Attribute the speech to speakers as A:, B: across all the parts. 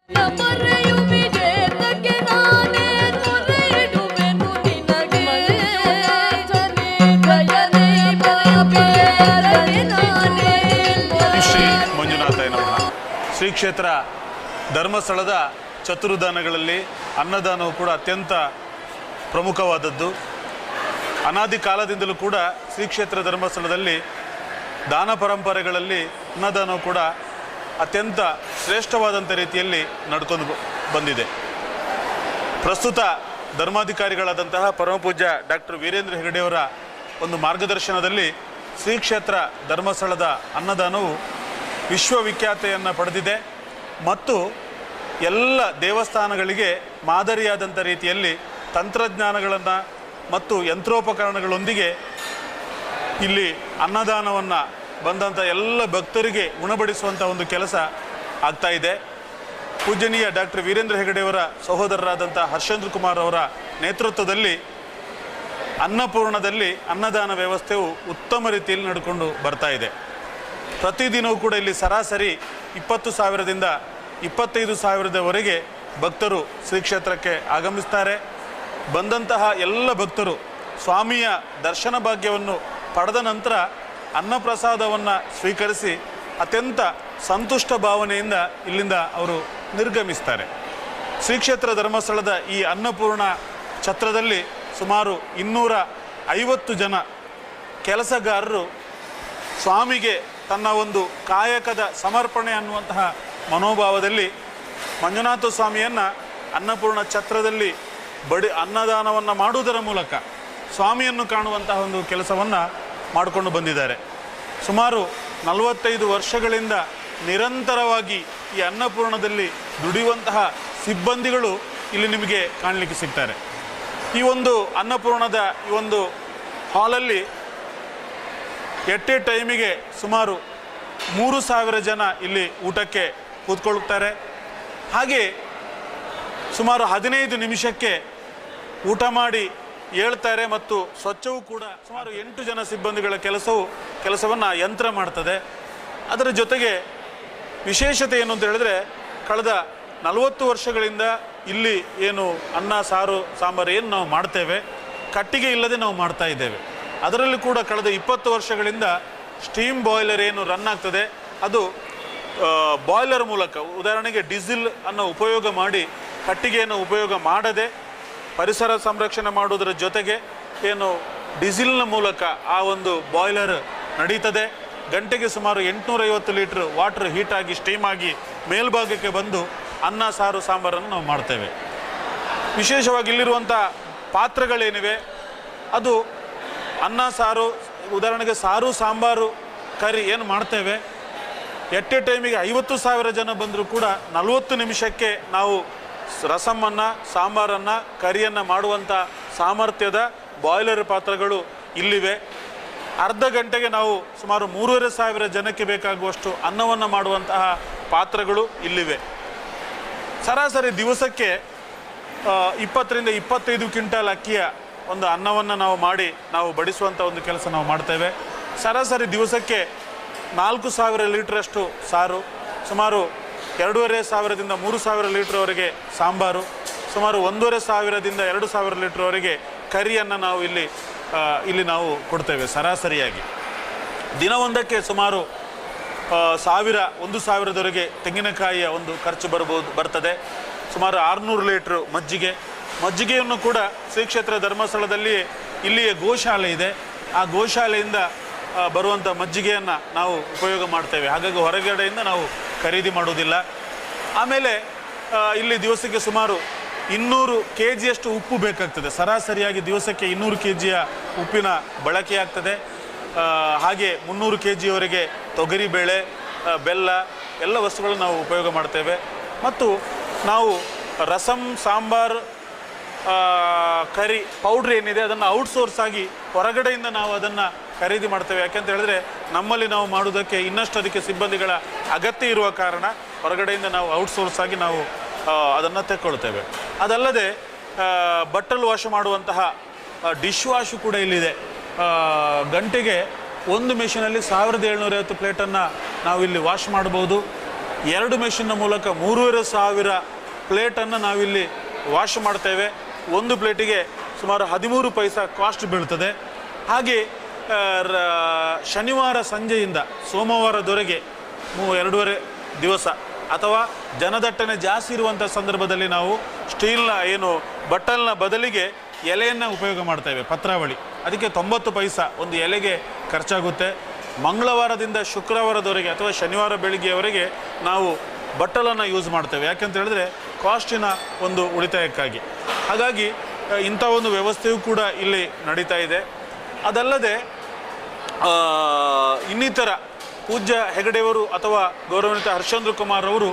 A: ಶ್ರೀ ಮಂಜುನಾಥಾಯ ನಮಃ. ಶ್ರೀ ಕ್ಷೇತ್ರ ಧರ್ಮಸ್ಥಳದ ಚತುರ್ದಾನಗಳಲ್ಲಿ ಅನ್ನದಾನವು ಕೂಡ ಅತ್ಯಂತ ಪ್ರಮುಖವಾದದ್ದು. ಅನಾದಿ ಕಾಲದಿಂದಲೂ ಕೂಡ ಶ್ರೀ ಕ್ಷೇತ್ರ ಧರ್ಮಸ್ಥಳದಲ್ಲಿ ದಾನ ಪರಂಪರೆಗಳಲ್ಲಿ ಅನ್ನದಾನವು ಕೂಡ ಅತ್ಯಂತ ಶ್ರೇಷ್ಠವಾದಂಥ ರೀತಿಯಲ್ಲಿ ನಡ್ಕೊಂಡು ಬಂದಿದೆ. ಪ್ರಸ್ತುತ ಧರ್ಮಾಧಿಕಾರಿಗಳಾದಂತಹ ಪರಮಪೂಜ್ಯ ಡಾಕ್ಟರ್ ವೀರೇಂದ್ರ ಹೆಗಡೆಯವರ ಒಂದು ಮಾರ್ಗದರ್ಶನದಲ್ಲಿ ಶ್ರೀ ಕ್ಷೇತ್ರ ಧರ್ಮಸ್ಥಳದ ಅನ್ನದಾನವು ವಿಶ್ವವಿಖ್ಯಾತೆಯನ್ನು ಪಡೆದಿದೆ ಮತ್ತು ಎಲ್ಲ ದೇವಸ್ಥಾನಗಳಿಗೆ ಮಾದರಿಯಾದಂಥ ರೀತಿಯಲ್ಲಿ ತಂತ್ರಜ್ಞಾನಗಳನ್ನು ಮತ್ತು ಯಂತ್ರೋಪಕರಣಗಳೊಂದಿಗೆ ಇಲ್ಲಿ ಅನ್ನದಾನವನ್ನು ಬಂದಂಥ ಎಲ್ಲ ಭಕ್ತರಿಗೆ ಉಣಬಡಿಸುವಂಥ ಒಂದು ಕೆಲಸ ಆಗ್ತಾ ಇದೆ. ಪೂಜನೀಯ ಡಾಕ್ಟರ್ ವೀರೇಂದ್ರ ಹೆಗಡೆಯವರ ಸಹೋದರರಾದಂಥ ಹರ್ಷೇಂದ್ರ ಕುಮಾರ್ ಅವರ ನೇತೃತ್ವದಲ್ಲಿ ಅನ್ನಪೂರ್ಣದಲ್ಲಿ ಅನ್ನದಾನ ವ್ಯವಸ್ಥೆಯು ಉತ್ತಮ ರೀತಿಯಲ್ಲಿ ನಡ್ಕೊಂಡು ಬರ್ತಾ ಇದೆ. ಪ್ರತಿದಿನವೂ ಕೂಡ ಇಲ್ಲಿ ಸರಾಸರಿ 20,000ದಿಂದ 25,000ದವರೆಗೆ ಭಕ್ತರು ಶ್ರೀ ಕ್ಷೇತ್ರಕ್ಕೆ ಆಗಮಿಸ್ತಾರೆ. ಬಂದಂತಹ ಎಲ್ಲ ಭಕ್ತರು ಸ್ವಾಮಿಯ ದರ್ಶನ ಭಾಗ್ಯವನ್ನು ಪಡೆದ ನಂತರ ಅನ್ನಪ್ರಸಾದವನ್ನು ಸ್ವೀಕರಿಸಿ ಅತ್ಯಂತ ಸಂತುಷ್ಟ ಭಾವನೆಯಿಂದ ಇಲ್ಲಿಂದ ಅವರು ನಿರ್ಗಮಿಸ್ತಾರೆ. ಶ್ರೀ ಕ್ಷೇತ್ರ ಧರ್ಮಸ್ಥಳದ ಈ ಅನ್ನಪೂರ್ಣ ಛತ್ರದಲ್ಲಿ ಸುಮಾರು 250 ಜನ ಕೆಲಸಗಾರರು ಸ್ವಾಮಿಗೆ ತನ್ನ ಒಂದು ಕಾಯಕದ ಸಮರ್ಪಣೆ ಅನ್ನುವಂತಹ ಮನೋಭಾವದಲ್ಲಿ ಮಂಜುನಾಥ ಸ್ವಾಮಿಯನ್ನು ಅನ್ನಪೂರ್ಣ ಛತ್ರದಲ್ಲಿ ಅನ್ನದಾನವನ್ನು ಮಾಡುವುದರ ಮೂಲಕ ಸ್ವಾಮಿಯನ್ನು ಕಾಣುವಂತಹ ಒಂದು ಕೆಲಸವನ್ನು ಮಾಡಿಕೊಂಡು ಬಂದಿದ್ದಾರೆ. ಸುಮಾರು 45 ವರ್ಷಗಳಿಂದ ನಿರಂತರವಾಗಿ ಈ ಅನ್ನಪೂರ್ಣದಲ್ಲಿ ದುಡಿಯುವಂತಹ ಸಿಬ್ಬಂದಿಗಳು ಇಲ್ಲಿ ನಿಮಗೆ ಕಾಣಲಿಕ್ಕೆ ಸಿಗ್ತಾರೆ. ಈ ಒಂದು ಅನ್ನಪೂರ್ಣದ ಈ ಒಂದು ಹಾಲಲ್ಲಿ ಎಟ್ ಎ ಟೈಮಿಗೆ ಸುಮಾರು 3,000 ಜನ ಇಲ್ಲಿ ಊಟಕ್ಕೆ ಕೂತ್ಕೊಳ್ತಾರೆ. ಹಾಗೆ ಸುಮಾರು 15 ನಿಮಿಷಕ್ಕೆ ಊಟ ಮಾಡಿ ಹೇಳ್ತಾರೆ ಮತ್ತು ಸ್ವಚ್ಛವೂ ಕೂಡ ಸುಮಾರು 8 ಜನ ಸಿಬ್ಬಂದಿಗಳ ಕೆಲಸವನ್ನು ಯಂತ್ರ ಮಾಡ್ತದೆ. ಅದರ ಜೊತೆಗೆ ವಿಶೇಷತೆ ಏನು ಅಂತ ಹೇಳಿದ್ರೆ, ಕಳೆದ 40 ವರ್ಷಗಳಿಂದ ಇಲ್ಲಿ ಏನು ಅನ್ನ ಸಾರು ಸಾಂಬಾರು ಏನು ನಾವು ಮಾಡ್ತೇವೆ, ಕಟ್ಟಿಗೆ ಇಲ್ಲದೆ ನಾವು ಮಾಡ್ತಾ ಇದ್ದೇವೆ. ಅದರಲ್ಲಿ ಕೂಡ ಕಳೆದ 20 ವರ್ಷಗಳಿಂದ ಸ್ಟೀಮ್ ಬಾಯ್ಲರ್ ಏನು ರನ್ ಆಗ್ತದೆ, ಅದು ಬಾಯ್ಲರ್ ಮೂಲಕ, ಉದಾಹರಣೆಗೆ ಡೀಸೆಲ್ ಅನ್ನು ಉಪಯೋಗ ಮಾಡಿ ಕಟ್ಟಿಗೆಯನ್ನು ಉಪಯೋಗ ಮಾಡದೆ ಪರಿಸರ ಸಂರಕ್ಷಣೆ ಮಾಡುವುದರ ಜೊತೆಗೆ ಏನು ಡೀಸೆಲ್ನ ಮೂಲಕ ಆ ಒಂದು ಬಾಯ್ಲರ್ ನಡೀತದೆ. ಗಂಟೆಗೆ ಸುಮಾರು 850 ಲೀಟ್ರ್ ವಾಟರ್ ಹೀಟಾಗಿ ಸ್ಟೀಮ್ ಆಗಿ ಮೇಲ್ಭಾಗಕ್ಕೆ ಬಂದು ಅನ್ನ ಸಾರು ಸಾಂಬಾರನ್ನು ನಾವು ಮಾಡ್ತೇವೆ. ವಿಶೇಷವಾಗಿ ಇಲ್ಲಿರುವಂಥ ಪಾತ್ರೆಗಳೇನಿವೆ ಅದು ಅನ್ನ ಸಾರು, ಉದಾಹರಣೆಗೆ ಸಾರು ಸಾಂಬಾರು ಕರಿ ಏನು ಮಾಡ್ತೇವೆ, ಎಟ್ ಎ ಟೈಮಿಗೆ 50,000 ಜನ ಬಂದರೂ ಕೂಡ 40 ನಿಮಿಷಕ್ಕೆ ನಾವು ರಸಮನ್ನು, ಸಾಂಬಾರನ್ನು, ಕರಿಯನ್ನು ಮಾಡುವಂಥ ಸಾಮರ್ಥ್ಯದ ಬಾಯ್ಲರ್ ಪಾತ್ರೆಗಳು ಇಲ್ಲಿವೆ. ಅರ್ಧ ಗಂಟೆಗೆ ನಾವು ಸುಮಾರು 3,500 ಜನಕ್ಕೆ ಬೇಕಾಗುವಷ್ಟು ಅನ್ನವನ್ನು ಮಾಡುವಂತಹ ಪಾತ್ರೆಗಳು ಇಲ್ಲಿವೆ. ಸರಾಸರಿ ದಿವಸಕ್ಕೆ 20ರಿಂದ 25 ಕ್ವಿಂಟಲ್ ಅಕ್ಕಿಯ ಒಂದು ಅನ್ನವನ್ನು ನಾವು ಮಾಡಿ ನಾವು ಬಡಿಸುವಂಥ ಒಂದು ಕೆಲಸ ನಾವು ಮಾಡ್ತೇವೆ. ಸರಾಸರಿ ದಿವಸಕ್ಕೆ 4,000 ಲೀಟ್ರಷ್ಟು ಸಾರು, ಸುಮಾರು 2,500ದಿಂದ 3,000 ಲೀಟ್ರ್ವರೆಗೆ ಸಾಂಬಾರು, ಸುಮಾರು 1,500ದಿಂದ 2,000 ಲೀಟ್ರ್ವರೆಗೆ ಕರಿಯನ್ನು ನಾವು ಇಲ್ಲಿ ನಾವು ಕೊಡ್ತೇವೆ. ಸರಾಸರಿಯಾಗಿ ದಿನವೊಂದಕ್ಕೆ ಸುಮಾರು 1,000ದವರೆಗೆ ತೆಂಗಿನಕಾಯಿಯ ಒಂದು ಖರ್ಚು ಬರ್ತದೆ. ಸುಮಾರು 600 ಲೀಟ್ರ್ ಮಜ್ಜಿಗೆಯನ್ನು ಕೂಡ ಶ್ರೀ ಕ್ಷೇತ್ರ ಧರ್ಮಸ್ಥಳದಲ್ಲಿ ಇಲ್ಲಿಯೇ ಗೋಶಾಲೆ ಇದೆ. ಆ ಗೋಶಾಲೆಯಿಂದ ಬರುವಂಥ ಮಜ್ಜಿಗೆಯನ್ನು ನಾವು ಉಪಯೋಗ ಮಾಡ್ತೇವೆ. ಹಾಗಾಗಿ ಹೊರಗಡೆಯಿಂದ ನಾವು ಖರೀದಿ ಮಾಡೋದಿಲ್ಲ. ಆಮೇಲೆ ಇಲ್ಲಿ ದಿವಸಕ್ಕೆ ಸುಮಾರು 200 kgಯಷ್ಟು ಉಪ್ಪು ಬೇಕಾಗ್ತದೆ. ಸರಾಸರಿಯಾಗಿ ದಿವಸಕ್ಕೆ 200 kgಯ ಉಪ್ಪಿನ ಬಳಕೆಯಾಗ್ತದೆ. ಹಾಗೆ 300 kgಯವರೆಗೆ ತೊಗರಿಬೇಳೆ, ಬೆಲ್ಲ ಎಲ್ಲ ವಸ್ತುಗಳನ್ನು ನಾವು ಉಪಯೋಗ ಮಾಡ್ತೇವೆ. ಮತ್ತು ನಾವು ರಸಂ, ಸಾಂಬಾರು, ಕರಿ ಪೌಡ್ರ್ ಏನಿದೆ ಅದನ್ನು ಔಟ್ಸೋರ್ಸ್ ಆಗಿ ಹೊರಗಡೆಯಿಂದ ನಾವು ಅದನ್ನು ಖರೀದಿ ಮಾಡ್ತೇವೆ. ಯಾಕೆಂತ ಹೇಳಿದ್ರೆ ನಮ್ಮಲ್ಲಿ ನಾವು ಮಾಡೋದಕ್ಕೆ ಇನ್ನಷ್ಟು ಅದಕ್ಕೆ ಸಿಬ್ಬಂದಿಗಳ ಅಗತ್ಯ ಇರುವ ಕಾರಣ ಹೊರಗಡೆಯಿಂದ ನಾವು ಔಟ್ಸೋರ್ಸ್ ಆಗಿ ನಾವು ಅದನ್ನು ತೆಕ್ಕೊಳ್ತೇವೆ. ಅದಲ್ಲದೆ ಬಟ್ಟಲು ವಾಶ್ ಮಾಡುವಂತಹ ಡಿಶ್ ವಾಶು ಕೂಡ ಇಲ್ಲಿದೆ. ಗಂಟೆಗೆ ಒಂದು ಮೆಷಿನಲ್ಲಿ 1,750 ಪ್ಲೇಟನ್ನು ನಾವು ಇಲ್ಲಿ ವಾಶ್ ಮಾಡ್ಬೋದು. 2 ಮೆಷಿನ್ನ ಮೂಲಕ 3,500 ಪ್ಲೇಟನ್ನು ನಾವಿಲ್ಲಿ ವಾಶ್ ಮಾಡ್ತೇವೆ. ಒಂದು ಪ್ಲೇಟಿಗೆ ಸುಮಾರು 13 ಪೈಸಾ ಕಾಸ್ಟ್ ಬೀಳ್ತದೆ. ಹಾಗೆ ಶನಿವಾರ ಸಂಜೆಯಿಂದ ಸೋಮವಾರದವರೆಗೆ 2.5 ದಿವಸ ಅಥವಾ ಜನದಟ್ಟಣೆ ಜಾಸ್ತಿ ಇರುವಂಥ ಸಂದರ್ಭದಲ್ಲಿ ನಾವು ಸ್ಟೀಲ್ನ ಬಟ್ಟಲ್ನ ಬದಲಿಗೆ ಎಲೆಯನ್ನು ಉಪಯೋಗ ಮಾಡ್ತೇವೆ, ಪತ್ರಾವಳಿ. ಅದಕ್ಕೆ 90 ಪೈಸಾ ಒಂದು ಎಲೆಗೆ ಖರ್ಚಾಗುತ್ತೆ. ಮಂಗಳವಾರದಿಂದ ಶುಕ್ರವಾರದವರೆಗೆ ಅಥವಾ ಶನಿವಾರ ಬೆಳಿಗ್ಗೆಯವರೆಗೆ ನಾವು ಬಟ್ಟಲನ್ನು ಯೂಸ್ ಮಾಡ್ತೇವೆ. ಯಾಕೆಂತ ಹೇಳಿದ್ರೆ ಕಾಸ್ಟಿನ ಒಂದು ಉಳಿತಾಯಕ್ಕಾಗಿ. ಹಾಗಾಗಿ ಇಂಥ ಒಂದು ವ್ಯವಸ್ಥೆಯೂ ಕೂಡ ಇಲ್ಲಿ ನಡೀತಾ ಇದೆ. ಅದಲ್ಲದೆ ಇನ್ನಿತರ ಪೂಜ್ಯ ಹೆಗಡೆಯವರು ಅಥವಾ ಗೌರವಾನ್ವಿತ ಹರ್ಷೇಂದ್ರ ಕುಮಾರ್ ಅವರು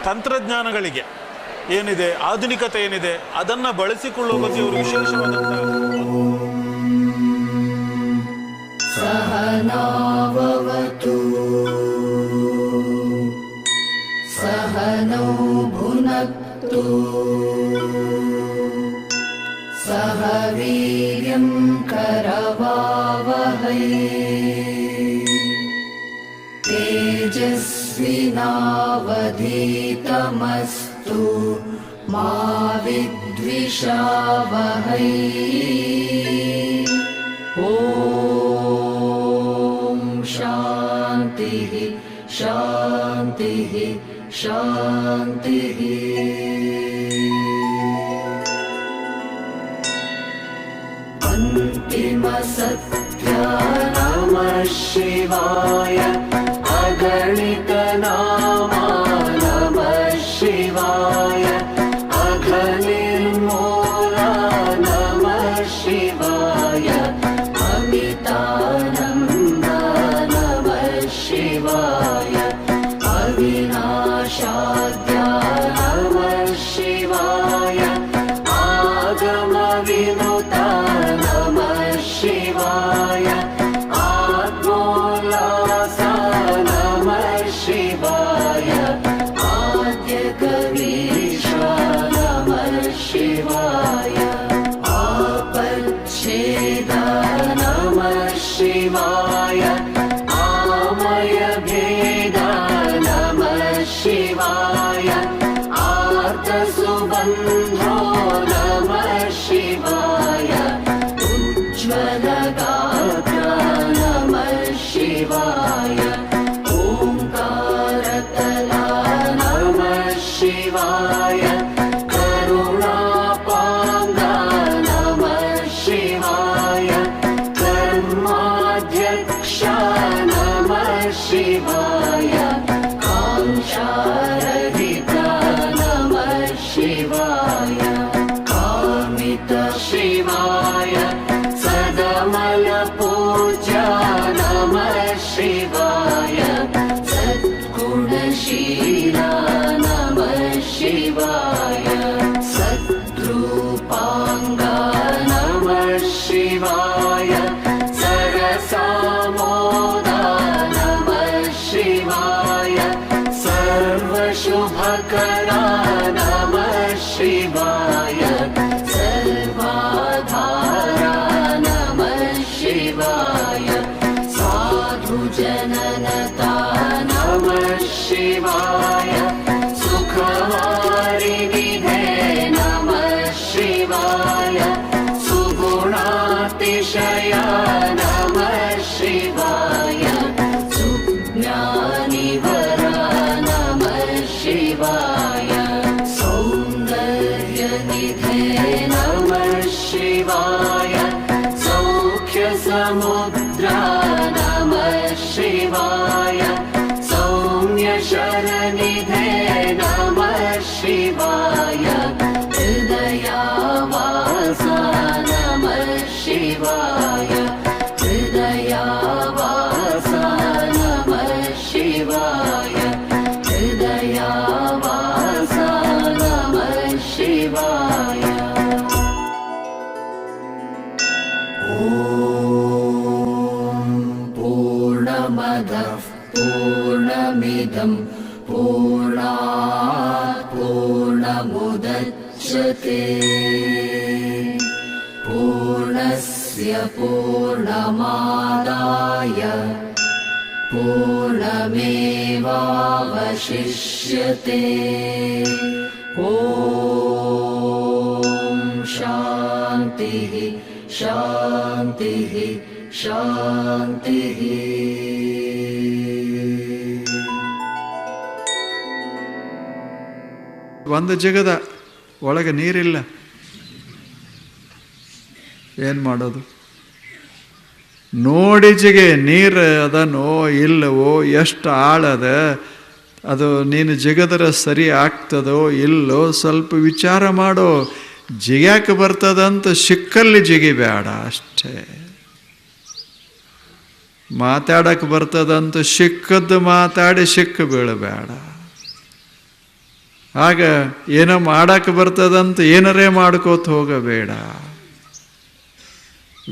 A: ತಂತ್ರಜ್ಞಾನಗಳಿಗೆ ಏನಿದೆ, ಆಧುನಿಕತೆ ಏನಿದೆ, ಅದನ್ನು ಬಳಸಿಕೊಳ್ಳುವ ಬಗ್ಗೆ ಅವರು ವಿಶೇಷವಾದಂಥ
B: ಸಹನಾವವತು ಸಹನೌ ಭುನಕ್ತು ಸಹ ವೀರ್ಯಂ ಕರವಾವಹೈ ತೇಜಸ್ವಿನಾವಧೀತಮಸ್ತು ಮಾ ವಿದ್ವಿಷಾವಹೈ. ಓಂ ಶಾಂತಿ ಶಾಂತಿ ಶಾಂತಿ. ಅಂತಿಮ ಸತ್ಯ ನಮಃ ಶಿವಾಯ. ಅಗಣಿತ ನಾಮ ನಮಃ ಶಿವಾಯ. ಅಘನಿರ್ಮೂಲ ನಮಃ ಶಿವಾಯ. ಅಮಿತಾನಂದ ನಮಃ ಶಿವಾಯ. ಅವಿನಾಶಾದ್ಯ ನಮಃ ಶಿವಾಯ. ಆಗಮ ವಿನುತ ನಮಃ ಶಿವಾಯ. ಆತ್ಮೋಲ್ಲಾಸ ನಮಃ ಶಿವಾಯ. ಆದ್ಯ ಕವೀಶ ನಮಃ ಶಿವಾಯ. ಆಪಚ್ಛೇದ ನಮಃ ಶಿವಾಯ. ಆಮಯ ಭೇದ ನಮಃ ಶಿವಾಯ. ಆರ್ತ ಸುಬಂಧೋ ನಮಃ ಶಿವಾಯ. ಉಜ್ವಲ ಗಾತ್ರ ನಮಃ ಶಿವಾಯ. ಓಂಕಾರತಲ ನಮಃ ಶಿವಾಯ. ಕರುಣಾಪಾಂಗ ನಮಃ ಶಿವಾಯ. ಕರ್ಮಾಧ್ಯಕ್ಷ ನಮಃ ಶಿವಾಯ. ಕಾಂಕ್ಷಾರಹಿತ ನಮಃ ಶಿವಾಯ. ಕಾಮಿತ ಶಿವಾಯ. ಸದಮಲ ಪೂಜ್ಯ ನಮಃ ಶಿವಾಯ. ಸದ್ಗುಣಶೀಲ ನಮಃ ಶಿವಾಯ. ಸದ್ರೂಪಾಂಗ ನಮಃ ಶಿವಾಯ. ಸರಸಾಮೋದ ನಮಃ ಶಿವಾಯ. ಸರ್ವಶುಭಕರ ನಮಃ ಶಿವಾಯ. ಸರ್ವಾಧಾರ ನಮಃ ಶಿವಾಯ. ಸಾಧು ಜನನತಾ ನಮಃ ಶಿವಾಯ. ಸುಖವಾರಿವಿಧೆ ನಮಃ ಶಿವಾಯ. ಸುಗುಣಾತಿಶಯ ನಮಃ ಶಿವಾಯ. ಸುಜ್ಞಾನಿವರ ನಮಃ ಶಿವಾಯ. ಸೌಂದರ್ಯನಿಧೆ ನಮಃ ಶಿವಾಯ. ಸೌಖ್ಯ ಸಮುದ್ರ ನಮಃ ಶಿವಾಯ. ಸೌಮ್ಯ ಶರನಿಧೆ ನಮಃ ಶಿವಾಯ. ಹೃದಯಾವಾಸ ನಮಃ ಶಿವಾಯ. ಹೃದಯಾವಾಸ ನಮಃ ಶಿವಾಯ. ಹೃದಯಾವಾಸ ನಮಃ ಶಿವಾಯ. ಓಂ ಪೂರ್ಣಮದಃ ಪೂರ್ಣಮಿದಂ ಪೂರ್ಣಾತ್ ಪೂರ್ಣಮುದಚ್ಯತೆ ಪೂರ್ಣಸ್ಯ ಪೂರ್ಣಮಾದಾಯ पूर्णमेवावशिष्यते ॐ शान्तिः शान्तिः शान्तिः
C: ಒಂದು ಜಗದ ಒಳಗೆ ನೀರಿಲ್ಲ, ಏನು ಮಾಡೋದು? ನೋಡಿ ಜಿಗೆ ನೀರು ಅದನೋ ಇಲ್ಲವೋ, ಎಷ್ಟು ಆಳದ ಅದು, ನೀನು ಜಿಗದರ ಸರಿ ಆಗ್ತದೋ ಇಲ್ಲೋ ಸ್ವಲ್ಪ ವಿಚಾರ ಮಾಡೋ. ಜಿಗ್ಯಾಕೆ ಬರ್ತದಂತ ಸಿಕ್ಕಲ್ಲಿ ಜಿಗಿಬೇಡ ಅಷ್ಟೇ. ಮಾತಾಡಕ್ಕೆ ಬರ್ತದಂತ ಸಿಕ್ಕದ್ದು ಮಾತಾಡಿ ಸಿಕ್ಕ ಬೀಳಬೇಡ. ಆಗ ಏನೋ ಮಾಡಕ್ಕೆ ಬರ್ತದಂತ ಏನರೇ ಮಾಡ್ಕೋತ ಹೋಗಬೇಡ.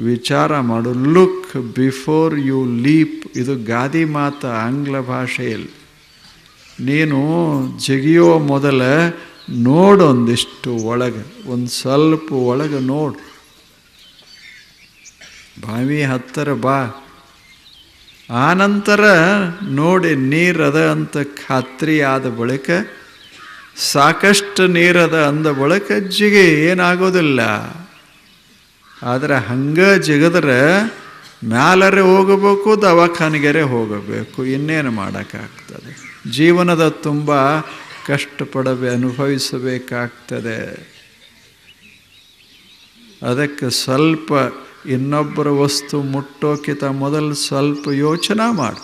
C: ವಿಚಾರ ಮಾಡು. Look before you leap. ಇದು ಗಾದಿ ಮಾತ ಆಂಗ್ಲ ಭಾಷೆಯಲ್ಲಿ. ನೀನು ಜಿಗಿಯೋ ಮೊದಲ ನೋಡೊಂದಿಷ್ಟು ಒಳಗೆ, ಒಂದು ಸ್ವಲ್ಪ ಒಳಗೆ ನೋಡು. ಬಾವಿ ಹತ್ತಿರ ಬಾ, ಆನಂತರ ನೋಡಿ ನೀರದ ಅಂತ ಖಾತ್ರಿ ಆದ ಬಳಿಕ, ಸಾಕಷ್ಟು ನೀರದ ಅಂದ ಬಳಿಕ ಜಿಗಿ, ಏನಾಗೋದಿಲ್ಲ. ಆದರೆ ಹಂಗೆ ಜಿಗದ್ರೆ ಮ್ಯಾಲರೆ ಹೋಗಬೇಕು, ದವಾಖಾನೆಗೆರೆ ಹೋಗಬೇಕು, ಇನ್ನೇನು ಮಾಡೋಕ್ಕಾಗ್ತದೆ? ಜೀವನದ ತುಂಬ ಅನುಭವಿಸಬೇಕಾಗ್ತದೆ. ಅದಕ್ಕೆ ಸ್ವಲ್ಪ ಇನ್ನೊಬ್ಬರ ವಸ್ತು ಮುಟ್ಟೋಕ್ಕಿಂತ ಮೊದಲು ಸ್ವಲ್ಪ ಯೋಚನೆ ಮಾಡು.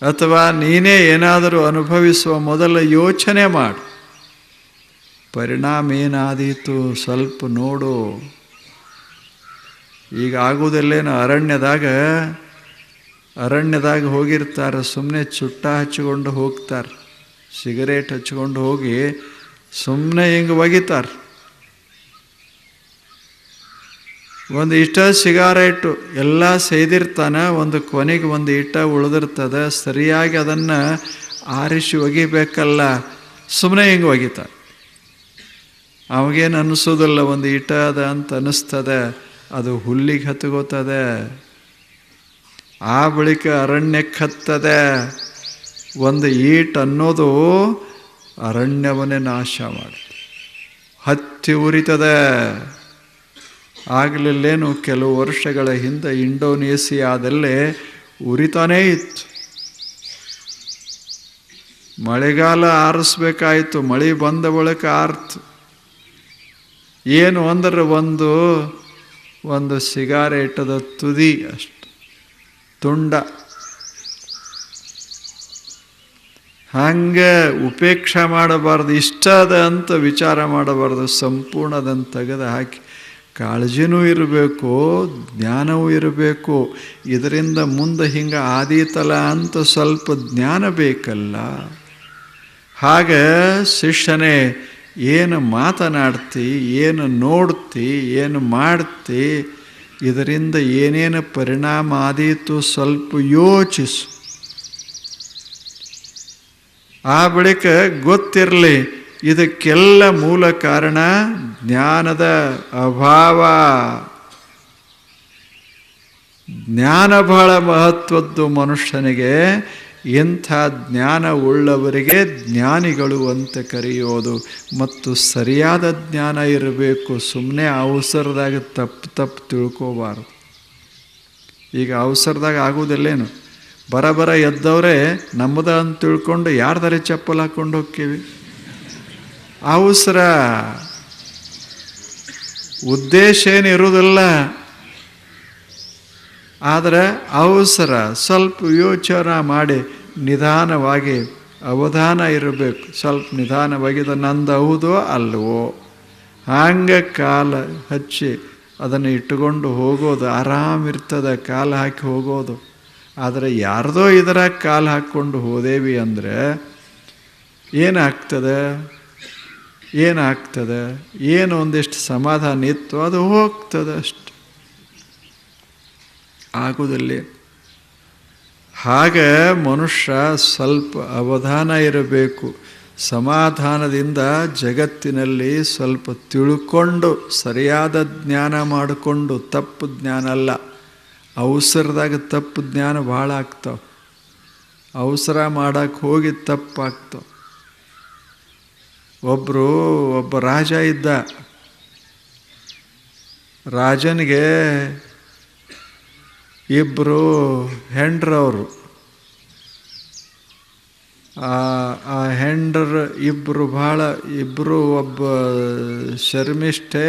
C: ಅಥವಾ ನೀನೇ ಏನಾದರೂ ಅನುಭವಿಸುವ ಮೊದಲ ಯೋಚನೆ ಮಾಡು. ಪರಿಣಾಮ ಏನಾದೀತು ಸ್ವಲ್ಪ ನೋಡು. ಈಗ ಆಗುವುದಿಲ್ಲೇನೋ, ಅರಣ್ಯದಾಗ ಹೋಗಿರ್ತಾರೆ, ಸುಮ್ಮನೆ ಚುಟ್ಟ ಹಚ್ಚಿಕೊಂಡು ಹೋಗ್ತಾರೆ, ಸಿಗರೇಟ್ ಹಚ್ಕೊಂಡು ಹೋಗಿ ಸುಮ್ಮನೆ ಹಿಂಗೆ ಒಗಿತಾರೆ. ಒಂದು ಇಷ್ಟ ಸಿಗಾರೇಟು ಎಲ್ಲ ಸೇದಿರ್ತಾನೆ, ಒಂದು ಕೊನೆಗೆ ಒಂದು ಇಟ್ಟ ಉಳಿದಿರ್ತದೆ. ಸರಿಯಾಗಿ ಅದನ್ನು ಆರಿಸಿ ಒಗಿಬೇಕಲ್ಲ, ಸುಮ್ಮನೆ ಹಿಂಗೆ ಒಗಿತಾರೆ. ಅವಾಗೇನು ಅನ್ನಿಸೋದಿಲ್ಲ, ಒಂದು ಇಟ ಅದ ಅಂತ ಅನ್ನಿಸ್ತದೆ. ಅದು ಹುಲ್ಲಿಗೆ ಹತ್ಕೋತದೆ, ಆ ಬಳಿಕ ಅರಣ್ಯಕ್ಕೆ ಹತ್ತದೆ. ಒಂದು ಈಟ್ ಅನ್ನೋದು ಅರಣ್ಯವನ್ನೇ ನಾಶ ಮಾಡುತ್ತೆ, ಹತ್ತಿ ಉರಿತದೆ. ಆಗಲಿಲ್ಲೇನು, ಕೆಲವು ವರ್ಷಗಳ ಹಿಂದೆ ಇಂಡೋನೇಸಿಯಾದಲ್ಲೇ ಉರಿತಾನೇ ಇತ್ತು. ಮಳೆಗಾಲ ಆರಿಸ್ಬೇಕಾಯಿತು, ಮಳೆ ಬಂದ ಬಳಿಕ ಆರ್ತು. ಏನು ಅಂದ್ರೆ ಒಂದು ಸಿಗಾರೇಟದ ತುದಿ ಅಷ್ಟು ತುಂಡ. ಹಂಗೆ ಉಪೇಕ್ಷೆ ಮಾಡಬಾರ್ದು, ಇಷ್ಟ ಅದ ಅಂತ ವಿಚಾರ ಮಾಡಬಾರ್ದು. ಸಂಪೂರ್ಣದನ್ನು ತೆಗೆದು ಹಾಕಿ ಕಾಳಜಿನೂ ಇರಬೇಕು, ಜ್ಞಾನವೂ ಇರಬೇಕು. ಇದರಿಂದ ಮುಂದೆ ಹಿಂಗೆ ಆದೀತಲ್ಲ ಅಂತ ಸ್ವಲ್ಪ ಜ್ಞಾನ ಬೇಕಲ್ಲ. ಹಾಗೆ ಶಿಷ್ಯನೇ, ಏನು ಮಾತನಾಡ್ತಿ, ಏನು ನೋಡ್ತಿ, ಏನು ಮಾಡ್ತಿ, ಇದರಿಂದ ಏನೇನು ಪರಿಣಾಮ ಆದೀತು ಸ್ವಲ್ಪ ಯೋಚಿಸು. ಆ ಬಳಿಕ ಗೊತ್ತಿರಲಿ, ಇದಕ್ಕೆಲ್ಲ ಮೂಲ ಕಾರಣ ಜ್ಞಾನದ ಅಭಾವ. ಜ್ಞಾನ ಬಹಳ ಮಹತ್ವದ್ದು ಮನುಷ್ಯನಿಗೆ. ಇಂಥ ಜ್ಞಾನ ಉಳ್ಳವರಿಗೆ ಜ್ಞಾನಿಗಳು ಅಂತ ಕರೆಯೋದು. ಮತ್ತು ಸರಿಯಾದ ಜ್ಞಾನ ಇರಬೇಕು. ಸುಮ್ಮನೆ ಅವಸರದಾಗ ತಪ್ಪು ತಿಳ್ಕೋಬಾರ್ದು. ಈಗ ಅವಸರದಾಗ ಆಗೋದಿಲ್ಲೇನು, ಬರ ಎದ್ದವರೇ ನಮ್ಮದ ಅಂತ ತಿಳ್ಕೊಂಡು ಯಾರ್ದಾರೆ ಚಪ್ಪಲ್ ಹಾಕ್ಕೊಂಡು ಹೋಗ್ತೀವಿ. ಅವಸರ, ಉದ್ದೇಶ ಏನಿರುವುದಿಲ್ಲ. ಆದರೆ ಅವಸರ, ಸ್ವಲ್ಪ ಯೋಚನೆ ಮಾಡಿ ನಿಧಾನವಾಗಿ ಅವಧಾನ ಇರಬೇಕು. ಸ್ವಲ್ಪ ನಿಧಾನವಾಗಿ ಇದು ನಂದು ಹೌದೋ ಅಲ್ವೋ, ಹಂಗೆ ಕಾಲ ಹಚ್ಚಿ ಅದನ್ನು ಇಟ್ಟುಕೊಂಡು ಹೋಗೋದು ಆರಾಮಿರ್ತದೆ, ಕಾಲು ಹಾಕಿ ಹೋಗೋದು. ಆದರೆ ಯಾರ್ದೋ ಇದರ ಕಾಲು ಹಾಕ್ಕೊಂಡು ಹೋದೇವಿ ಅಂದರೆ ಏನಾಗ್ತದೆ? ಏನು ಒಂದಿಷ್ಟು ಸಮಾಧಾನ ಇತ್ತು, ಅದು ಹೋಗ್ತದೆ ಅಷ್ಟು, ಆಗುವುದಿಲ್ಲ. ಹಾಗೆ ಮನುಷ್ಯ ಸ್ವಲ್ಪ ಅವಧಾನ ಇರಬೇಕು. ಸಮಾಧಾನದಿಂದ ಜಗತ್ತಿನಲ್ಲಿ ಸ್ವಲ್ಪ ತಿಳ್ಕೊಂಡು ಸರಿಯಾದ ಜ್ಞಾನ ಮಾಡಿಕೊಂಡು, ತಪ್ಪು ಜ್ಞಾನ ಅಲ್ಲ, ಅವಸರದಾಗ ತಪ್ಪು ಜ್ಞಾನ ಭಾಳ ಆಗ್ತಾವೆ. ಅವಸರ ಮಾಡೋಕ್ಕೆ ಹೋಗಿ ತಪ್ಪಾಗ್ತಾವೆ. ಒಬ್ಬ ರಾಜ ಇದ್ದ. ರಾಜನಿಗೆ ಇಬ್ಬರು ಹೆಂಡ್ರವರು. ಆ ಹೆಂಡ್ರ ಇಬ್ಬರು ಒಬ್ಬ ಶರ್ಮಿಷ್ಠೆ,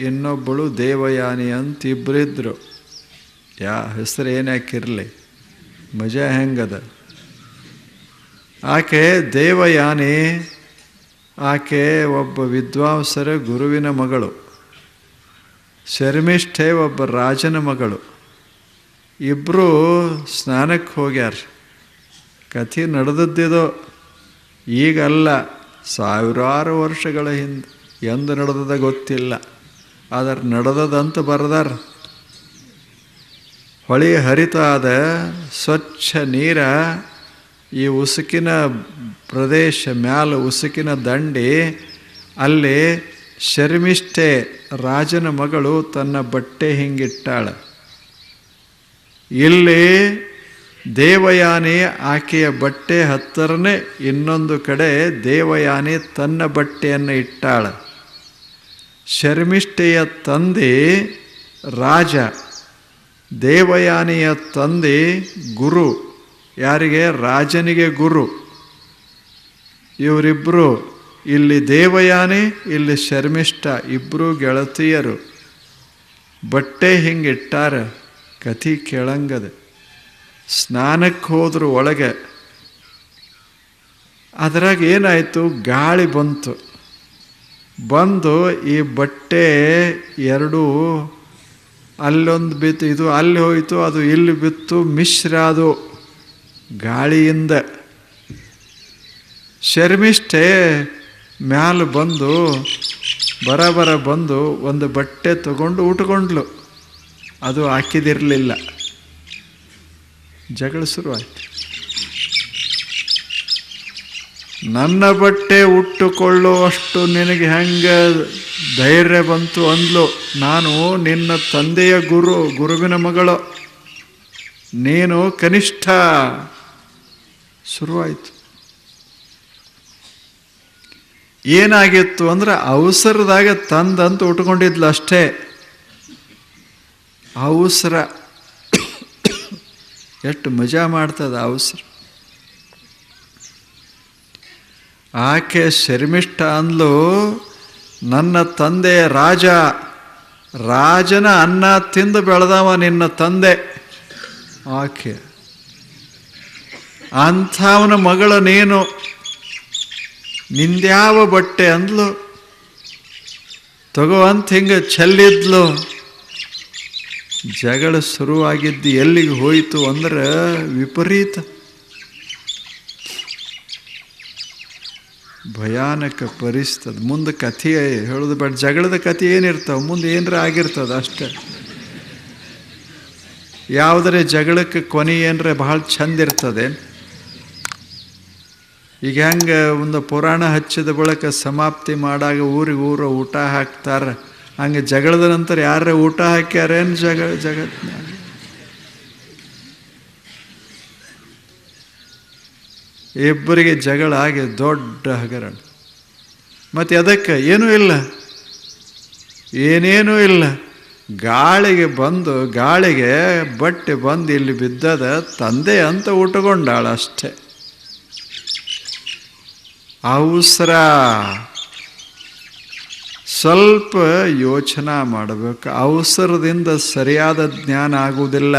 C: ಇನ್ನೊಬ್ಬಳು ದೇವಯಾನಿ ಅಂತ ಇಬ್ಬರಿದ್ರು. ಹೆಸರು ಏನಾಕಿರಲಿ, ಮಜಾ ಹೆಂಗದ. ಆಕೆ ದೇವಯಾನಿ, ಆಕೆ ಒಬ್ಬ ವಿದ್ವಾಂಸರ ಗುರುವಿನ ಮಗಳು. ಶರ್ಮಿಷ್ಠೆ ಒಬ್ಬ ರಾಜನ ಮಗಳು. ಇಬ್ಬರು ಸ್ನಾನಕ್ಕೆ ಹೋಗ್ಯಾರ. ಕಥೆ ನಡೆದದ್ದಿದೋ, ಈಗಲ್ಲ, ಸಾವಿರಾರು ವರ್ಷಗಳ ಹಿಂದೆ. ಎಂದು ನಡೆದದ ಗೊತ್ತಿಲ್ಲ, ಆದರೆ ನಡೆದದಂತ ಬರೆದಾರ. ಹೊಳೆ ಹರಿತಾದ ಸ್ವಚ್ಛ ನೀರ ಈ ಉಸುಕಿನ ಪ್ರದೇಶ ಮ್ಯಾಲ, ಉಸುಕಿನ ದಂಡಿ, ಅಲ್ಲಿ ಶರ್ಮಿಷ್ಠೆ ರಾಜನ ಮಗಳು ತನ್ನ ಬಟ್ಟೆ ಹಿಂಗಿಟ್ಟಾಳ. ಇಲ್ಲಿ ದೇವಯಾನಿ ಆಕೆಯ ಬಟ್ಟೆ ಹತ್ತರನೇ ಇನ್ನೊಂದು ಕಡೆ ದೇವಯಾನಿ ತನ್ನ ಬಟ್ಟೆಯನ್ನು ಇಟ್ಟಾಳ. ಶರ್ಮಿಷ್ಠೆಯ ತಂದೆ ರಾಜ, ದೇವಯಾನಿಯ ತಂದೆ ಗುರು. ಯಾರಿಗೆ? ರಾಜನಿಗೆ ಗುರು. ಇವರಿಬ್ಬರು, ಇಲ್ಲಿ ದೇವಯಾನಿ, ಇಲ್ಲಿ ಶರ್ಮಿಷ್ಠ, ಇಬ್ಬರು ಗೆಳತಿಯರು. ಬಟ್ಟೆ ಹಿಂಗಿಟ್ಟಾರ. ಕಥೆ ಕೇಳಂಗದ. ಸ್ನಾನಕ್ಕೆ ಹೋದ್ರು ಒಳಗೆ. ಅದರಾಗ ಏನಾಯಿತು, ಗಾಳಿ ಬಂದು ಈ ಬಟ್ಟೆ ಎರಡೂ ಅಲ್ಲೊಂದು ಬಿತ್ತು, ಇದು ಅಲ್ಲಿ ಹೋಯಿತು, ಅದು ಇಲ್ಲಿ ಬಿತ್ತು, ಮಿಶ್ರ ಅದು ಗಾಳಿಯಿಂದ. ಶರ್ಮಿಷ್ಠೆ ಮ್ಯಾಲ ಬಂದು ಬರಬರ ಬಂದು ಒಂದು ಬಟ್ಟೆ ತಗೊಂಡು ಉಟ್ಕೊಂಡ್ಲು. ಅದು ಹಾಕಿದಿರಲಿಲ್ಲ. ಜಗಳ ಶುರುವಾಯ್ತು. ನನ್ನ ಬಟ್ಟೆ ಉಟ್ಟುಕೊಳ್ಳುವಷ್ಟು ನಿನಗೆ ಹೆಂಗೆ ಧೈರ್ಯ ಬಂತು ಅಂದ್ಲು. ನಾನು ನಿನ್ನ ತಂದೆಯ ಗುರುವಿನ ಮಗಳು, ನೀನು ಕನಿಷ್ಠ. ಶುರುವಾಯಿತು. ಏನಾಗಿತ್ತು ಅಂದ್ರೆ, ಅವಸರದಾಗ ತಂದಂತ ಉಟ್ಕೊಂಡಿದ್ಲು ಅಷ್ಟೇ. ಅವಸರ ಎಷ್ಟು ಮಜಾ ಮಾಡ್ತದ ಅವಸರ. ಆಕೆ ಶರ್ಮಿಷ್ಠ ಅಂದ್ಲು, ನನ್ನ ತಂದೆ ರಾಜನ ಅನ್ನ ತಿಂದು ಬೆಳೆದವ ನಿನ್ನ ತಂದೆ. ಆಕೆ ಅಂಥವನ ಮಗಳು ನೀನು, ನಿಂದ್ಯಾವ ಬಟ್ಟೆ ಅಂದ್ಲು. ತಗೋ ಅಂತ ಹಿಂಗೆ ಚೆಲ್ಲಿದ್ಲು. ಜಗಳ ಶುರುವಾಗಿದ್ದು ಎಲ್ಲಿಗೆ ಹೋಯಿತು ಅಂದ್ರೆ ವಿಪರೀತ, ಭಯಾನಕ ಪರಿಸ್ಥಿತಿ. ಮುಂದೆ ಕಥೆ ಹೇಳೋದು ಬೇಡ. ಜಗಳದ ಕಥೆ ಏನಿರ್ತಾವೆ, ಮುಂದೆ ಏನರ ಆಗಿರ್ತದೆ ಅಷ್ಟೆ. ಯಾವುದರೆ ಜಗಳಕ್ಕೆ ಕೊನೆ ಏನರ ಭಾಳ ಚಂದ ಇರ್ತದೆ. ಈಗ ಹೆಂಗೆ ಒಂದು ಪುರಾಣ ಹಚ್ಚಿದ ಬಳಿಕ ಸಮಾಪ್ತಿ ಮಾಡಾಗ ಊರಿಗೆ ಊಟ ಹಾಕ್ತಾರೆ, ಹಂಗೆ ಜಗಳದ ನಂತರ ಯಾರೇ ಊಟ ಹಾಕ್ಯಾರೇನು ಜಗತ್ತಿನಾಗ? ಇಬ್ಬರಿಗೆ ಜಗಳ ಆಗಿ ದೊಡ್ಡ ಹಗರಣ. ಮತ್ತು ಅದಕ್ಕೆ ಏನೂ ಇಲ್ಲ, ಏನೇನೂ ಇಲ್ಲ. ಗಾಳಿಗೆ ಬಟ್ಟೆ ಬಂದು ಇಲ್ಲಿ ಬಿದ್ದದ, ತಂದೆ ಅಂತ ಉಟ್ಕೊಂಡಾಳ ಅಷ್ಟೆ. ಅವಸರ. ಸ್ವಲ್ಪ ಯೋಚನೆ ಮಾಡಬೇಕು. ಅವಸರದಿಂದ ಸರಿಯಾದ ಜ್ಞಾನ ಆಗುವುದಿಲ್ಲ.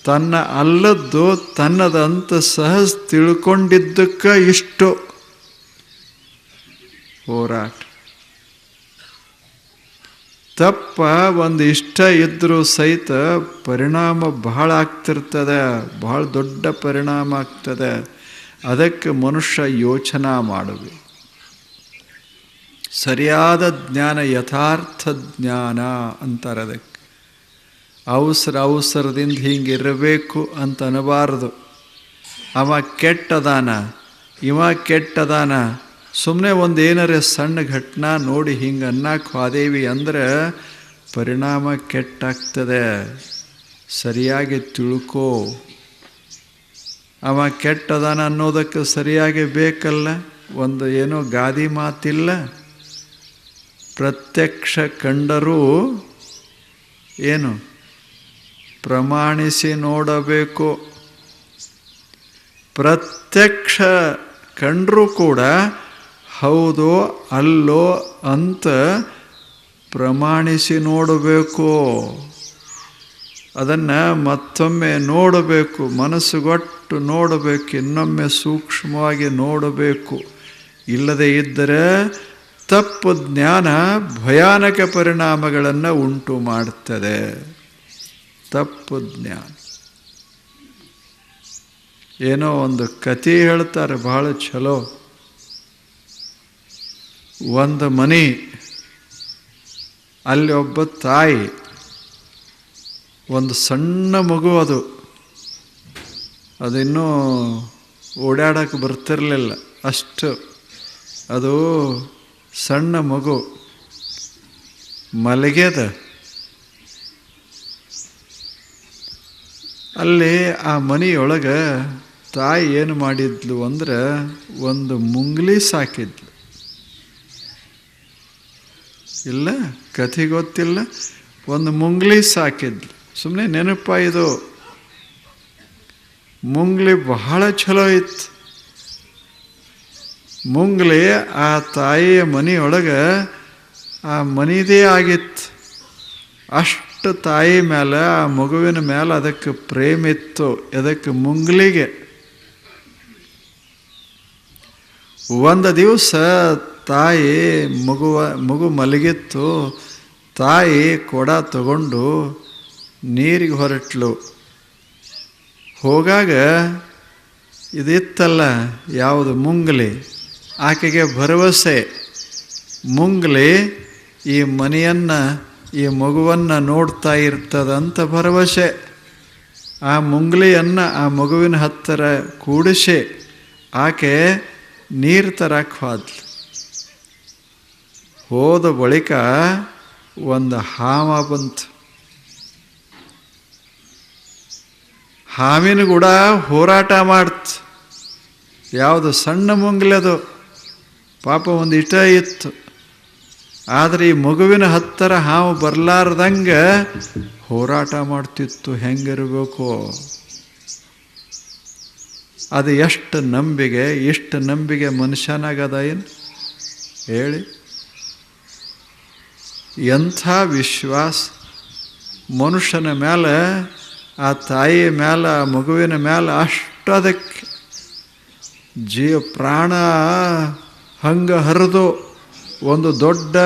C: ತನ್ನ ಅಲ್ಲದ್ದು ತನ್ನದಂತ ಸಹಜ ತಿಳ್ಕೊಂಡಿದ್ದಕ್ಕೆ ಇಷ್ಟು ಹೋರಾಟ. ತಪ್ಪ ಒಂದು ಇಷ್ಟ ಇದ್ದರೂ ಸಹಿತ ಪರಿಣಾಮ ಬಹಳ ಆಗ್ತಿರ್ತದೆ, ಬಹಳ ದೊಡ್ಡ ಪರಿಣಾಮ ಆಗ್ತದೆ. ಅದಕ್ಕೆ ಮನುಷ್ಯ ಯೋಚನೆ ಮಾಡಬೇಕು. ಸರಿಯಾದ ಜ್ಞಾನ ಯಥಾರ್ಥ ಜ್ಞಾನ ಅಂತಾರೆ. ಅದಕ್ಕೆ ಅವಸರದಿಂದ ಹಿಂಗಿರಬೇಕು ಅಂತ ಅನ್ನಬಾರ್ದು. ಅವ ಕೆಟ್ಟದಾನ, ಇವ ಕೆಟ್ಟದಾನ, ಸುಮ್ಮನೆ ಒಂದು ಏನಾರ ಸಣ್ಣ ಘಟನಾ ನೋಡಿ ಹಿಂಗೆ ಅನ್ನಕ್ಕೆ ಹೋದೇವಿ ಅಂದ್ರೆ ಪರಿಣಾಮ ಕೆಟ್ಟಾಗ್ತದೆ. ಸರಿಯಾಗಿ ತಿಳ್ಕೋ. ಅವ ಕೆಟ್ಟದಾನ ಅನ್ನೋದಕ್ಕೆ ಸರಿಯಾಗಿ ಬೇಕಲ್ಲ, ಒಂದು ಏನೋ ಗಾದಿ ಮಾತಿಲ್ಲ. ಪ್ರತ್ಯಕ್ಷ ಕಂಡರೂ ಏನು ಪ್ರಮಾಣಿಸಿ ನೋಡಬೇಕು. ಪ್ರತ್ಯಕ್ಷ ಕಂಡರೂ ಕೂಡ ಹೌದೋ ಅಲ್ಲೋ ಅಂತ ಪ್ರಮಾಣಿಸಿ ನೋಡಬೇಕು. ಅದನ್ನು ಮತ್ತೊಮ್ಮೆ ನೋಡಬೇಕು, ಮನಸ್ಸುಗೊಟ್ಟು ನೋಡಬೇಕು, ಇನ್ನೊಮ್ಮೆ ಸೂಕ್ಷ್ಮವಾಗಿ ನೋಡಬೇಕು. ಇಲ್ಲದೇ ಇದ್ದರೆ ತಪ್ಪು ಜ್ಞಾನ ಭಯಾನಕ ಪರಿಣಾಮಗಳನ್ನು ಉಂಟು ಮಾಡ್ತದೆ. ತಪ್ಪು ಜ್ಞಾನ. ಏನೋ ಒಂದು ಕತೆ ಹೇಳ್ತಾರೆ, ಭಾಳ ಚಲೋ. ಒಂದು ಮನೆ, ಅಲ್ಲಿ ಒಬ್ಬ ತಾಯಿ, ಒಂದು ಸಣ್ಣ ಮಗು, ಅದಿನ್ನೂ ಓಡಾಡೋಕ್ಕೆ ಬರ್ತಿರಲಿಲ್ಲ, ಅಷ್ಟು ಅದು ಸಣ್ಣ ಮಗು ಮಲಗ್ಯದ. ಅಲ್ಲಿ ಆ ಮನೆಯೊಳಗೆ ತಾಯಿ ಏನು ಮಾಡಿದ್ಲು ಅಂದ್ರೆ ಒಂದು ಮುಂಗ್ಲಿ ಸಾಕಿದ್ಲು. ಇಲ್ಲ, ಕಥೆ ಗೊತ್ತಿಲ್ಲ, ಒಂದು ಮುಂಗ್ಲಿ ಸಾಕಿದ್ಲು. ಸುಮ್ಮನೆ ನೆನಪ ಇದು. ಮುಂಗ್ಲಿ ಬಹಳ ಚಲೋ ಇತ್ತು. ಮುಂಗ್ಲಿ ಆ ತಾಯಿಯ ಮನೆಯೊಳಗೆ ಆ ಮನೆಯದೇ ಆಗಿತ್ತು. ಅಷ್ಟು ತಾಯಿ ಮೇಲೆ, ಆ ಮಗುವಿನ ಮೇಲೆ ಅದಕ್ಕೆ ಪ್ರೇಮ ಇತ್ತು. ಅದಕ್ಕೆ ಮುಂಗ್ಲಿಗೆ ಒಂದು ದಿವಸ ತಾಯಿ ಮಗು ಮಲಗಿತ್ತು. ತಾಯಿ ಕೊಡ ತಗೊಂಡು ನೀರಿಗೆ ಹೊರಟ್ಲು. ಹೋಗಾಗ ಇದಿತ್ತಲ್ಲ, ಯಾವುದು ಮುಂಗ್ಲಿ, ಆಕೆಗೆ ಭರವಸೆ. ಮುಂಗ್ಲಿ ಈ ಮನೆಯನ್ನು, ಈ ಮಗುವನ್ನು ನೋಡ್ತಾ ಇರ್ತದಂತ ಭರವಸೆ. ಆ ಮುಂಗ್ಲಿಯನ್ನು ಆ ಮಗುವಿನ ಹತ್ತಿರ ಕೂಡಿಸಿ ಆಕೆ ನೀರು ತರಕ್ಕೆ ಹೋದ್ಲು. ಹೋದ ಬಳಿಕ ಒಂದು ಹಾವ ಬಂತು. ಹಾವಿನ ಕೂಡ ಹೋರಾಟ ಮಾಡ್ತು. ಯಾವುದು ಸಣ್ಣ ಮುಂಗ್ಲಿ ಅದು, ಪಾಪ ಒಂದು ಇಟ ಇತ್ತು. ಆದರೆ ಈ ಮಗುವಿನ ಹತ್ತಿರ ಹಾವು ಬರಲಾರ್ದಂಗೆ ಹೋರಾಟ ಮಾಡ್ತಿತ್ತು. ಹೆಂಗಿರಬೇಕು ಅದು? ಎಷ್ಟು ನಂಬಿಕೆ, ಎಷ್ಟು ನಂಬಿಕೆ ಮನುಷ್ಯನಾಗದ ಏನು ಹೇಳಿ? ಎಂಥ ವಿಶ್ವಾಸ ಮನುಷ್ಯನ ಮೇಲೆ, ಆ ತಾಯಿಯ ಮೇಲೆ, ಆ ಮಗುವಿನ ಮೇಲೆ ಅಷ್ಟು ಅದಕ್ಕೆ ಪ್ರಾಣ ಹಂಗೆ ಹರಿದು ಒಂದು ದೊಡ್ಡ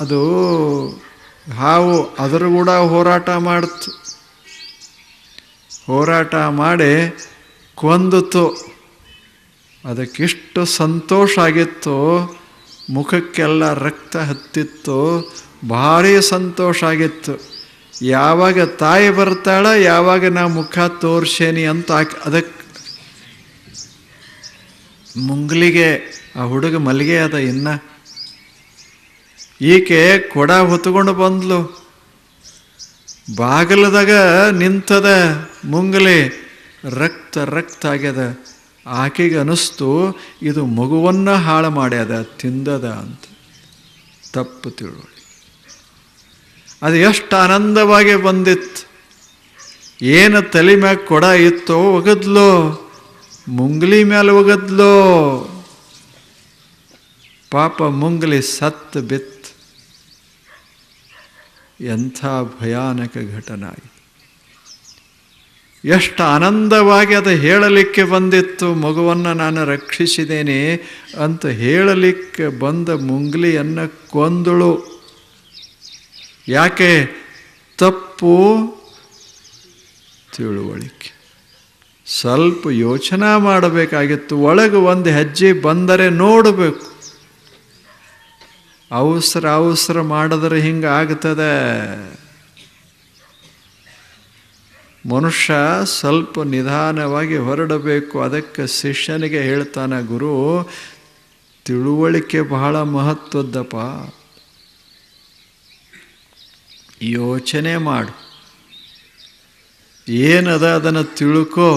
C: ಅದು ಹಾವು ಅದರ ಕೂಡ ಹೋರಾಟ ಮಾಡ್ತು. ಹೋರಾಟ ಮಾಡಿ ಕೊಂದಿತು. ಅದಕ್ಕಿಷ್ಟು ಸಂತೋಷ ಆಗಿತ್ತು, ಮುಖಕ್ಕೆಲ್ಲ ರಕ್ತ ಹತ್ತಿತ್ತು, ಭಾರಿ ಸಂತೋಷ ಆಗಿತ್ತು. ಯಾವಾಗ ತಾಯಿ ಬರ್ತಾಳ, ಯಾವಾಗ ನಾ ಮುಖ ತೋರ್ಸೇನಿ ಅಂತ ಅದಕ್ಕೆ ಮುಂಗ್ಲಿಗೆ ಆ ಹುಡುಗ ಮಲ್ಲಿಗೆ ಅದ. ಇನ್ನು ಈಕೆ ಕೊಡ ಹೊತ್ಕೊಂಡು ಬಂದ್ಲು. ಬಾಗಿಲದಾಗ ನಿಂತದ ಮುಂಗ್ಲಿ, ರಕ್ತ ರಕ್ತ ಆಗ್ಯದ. ಆಕೆಗೆ ಅನ್ನಿಸ್ತು ಇದು ಮಗುವನ್ನು ಹಾಳು ಮಾಡ್ಯದ, ತಿಂದದ ಅಂತ. ತಪ್ಪು ತಿಳುವಳಿ. ಅದು ಎಷ್ಟು ಆನಂದವಾಗಿ ಬಂದಿತ್ತು. ಏನು ತಲೆ ಮ್ಯಾಗ ಕೊಡ ಇತ್ತೋ ಒಗದ್ಲೋ, ಮುಂಗ್ಲಿ ಮೇಲೆ ಒಗದ್ಲೋ. ಪಾಪ ಮುಂಗ್ಲಿ ಸತ್ತು ಬಿತ್ತು. ಎಂಥ ಭಯಾನಕ ಘಟನೆ ಆಯಿತು. ಎಷ್ಟು ಆನಂದವಾಗಿ ಅದು ಹೇಳಲಿಕ್ಕೆ ಬಂದಿತ್ತು, ಮಗುವನ್ನು ನಾನು ರಕ್ಷಿಸಿದ್ದೇನೆ ಅಂತ ಹೇಳಲಿಕ್ಕೆ ಬಂದ ಮುಂಗ್ಲಿಯನ್ನು ಕೊಂದಳು. ಯಾಕೆ? ತಪ್ಪು ತಿಳುವಳಿಕೆ. ಸ್ವಲ್ಪ ಯೋಚನೆ ಮಾಡಬೇಕಾಗಿತ್ತು. ಒಳಗೆ ಒಂದು ಹೆಜ್ಜೆ ಬಂದರೆ ನೋಡಬೇಕು. ಅವಸರ ಮಾಡಿದ್ರೆ ಹಿಂಗೆ ಆಗ್ತದೆ. ಮನುಷ್ಯ ಸ್ವಲ್ಪ ನಿಧಾನವಾಗಿ ಹೊರಡಬೇಕು. ಅದಕ್ಕೆ ಶಿಷ್ಯನಿಗೆ ಹೇಳ್ತಾನೆ ಗುರು, ತಿಳುವಳಿಕೆ ಬಹಳ ಮಹತ್ವದ್ದಪ್ಪ. ಯೋಚನೆ ಮಾಡು. ಏನದ ಅದನ್ನು ತಿಳ್ಕೋ.